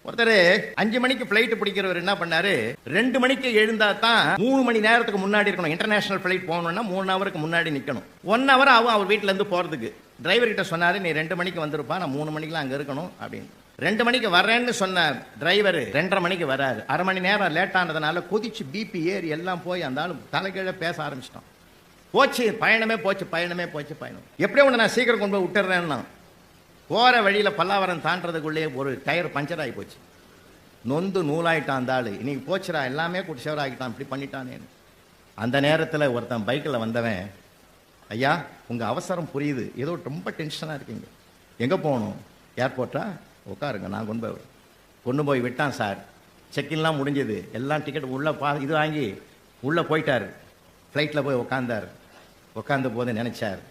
ஒருத்தர் 5 மணிக்கு பிளைட் பிடிக்கிறவர் என்ன பண்ணாரு, 2 மணிக்கு எழுந்தா தான் 3 மணி நேரத்துக்கு முன்னாடி இருக்கணும். இன்டர்நேஷனல் பிளைட் போகணும்னா 3 ஹவருக்கு முன்னாடி நிக்கணும். 1 ஹவர் ஆகும் அவர் வீட்டுல இருந்து போறதுக்கு. டிரைவர் கிட்ட சொன்னாரு, நீ 2 மணிக்கு வந்துருப்பா, நான் 3 மணிக்கெல்லாம் அங்க இருக்கணும் அப்படின்னு. 2 மணிக்கு வர்றேன்னு சொன்ன டிரைவர் 2:30 மணிக்கு வராரு. அரை மணி நேரம் லேட் ஆனதுனால கொதிச்சு பிபி ஏறி எல்லாம் போய் அந்த ஆளு தலைகீழ பேச ஆரம்பிச்சிட்டோம். போச்சு பயணமே போச்சு, பயணம். எப்படியோ ஒன்று நான் சீக்கிரம் கொண்டு போய் விட்டுறேன்னா போற வழியில பல்லாவரம் தாண்டதுக்குள்ளே ஒரு டயர் பஞ்சர் ஆகி போச்சு. நொந்து நூலாயிட்டான் அந்த ஆளு. இன்னைக்கு போச்சுடா, எல்லாமே குடிச்சவர் ஆகிட்டான், இப்படி பண்ணிட்டானே. அந்த நேரத்தில் ஒருத்தன் பைக்கில் வந்தவன், ஐயா உங்க அவசரம் புரியுது, ஏதோ ரொம்ப டென்ஷனா இருக்கீங்க, எங்க போகணும்? ஏர்போர்ட்டா? உட்காருங்க, நான் கொண்டு போய் விட்டான் சார். செக்கின்லாம் முடிஞ்சது, எல்லாம் டிக்கெட் உள்ள இது வாங்கி உள்ள போயிட்டாரு. ஃப்ளைட்டில் போய் உட்காந்த போது நினைச்சார்,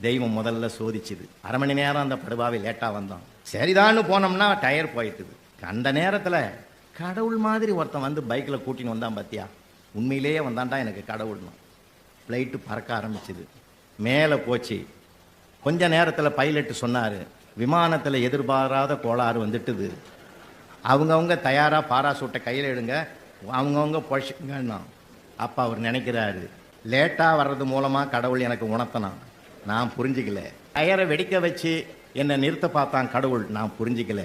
தெய்வம் முதல்ல சோதிச்சுது. அரை மணி நேரம் அந்த படுபாவை லேட்டா வந்தோம், சரிதான்னு போனோம்னா டயர் போயிட்டுது. அந்த நேரத்தில் கடவுள் மாதிரி ஒருத்தன் வந்து பைக்கில் கூட்டின்னு வந்தான் பாத்தியா, உண்மையிலேயே வந்தான்டா எனக்கு கடவுள்னு. ஃப்ளைட்டு பறக்க ஆரம்பிச்சுது, மேலே போச்சு. கொஞ்ச நேரத்தில் பைலட்டு சொன்னார், விமானத்தில் எதிர்பாராத கோளாறு வந்துட்டுது, அவங்கவுங்க தயாராக பாராசூட்டை கையில் எடுங்க, அவங்கவுங்க பொழைச்சிங்கன்னா. அப்போ அவர் நினைக்கிறாரு, லேட்டாக வர்றது மூலமாக கடவுள் எனக்கு உணர்த்தினான், நான் புரிஞ்சிக்கல. டயரை வெடிக்க வச்சு என்னை நிறுத்த பார்த்தான் கடவுள், நான் புரிஞ்சிக்கல.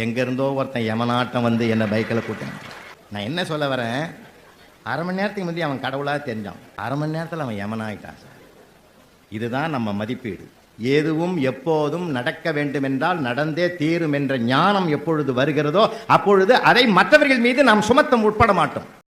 எங்கேருந்தோ ஒருத்தன் யமனாட்டம் வந்து என்னை பைக்கில் கூட்டான். நான் என்ன சொல்ல வரேன், அரை மணி நேரத்துக்கு முந்தைய அவன் கடவுளாக தெரிஞ்சான், அரை மணி நேரத்தில் அவன் யமனாயிட்டான் சார். இதுதான் நம்ம மதிப்பீடு. எதுவும் எப்போதும் நடக்க வேண்டும் என்றால் நடந்தே தீரும் என்ற ஞானம் எப்பொழுது வருகிறதோ அப்பொழுது அதை மற்றவர்கள் மீது நாம் சுமத்த முற்பட மாட்டோம்.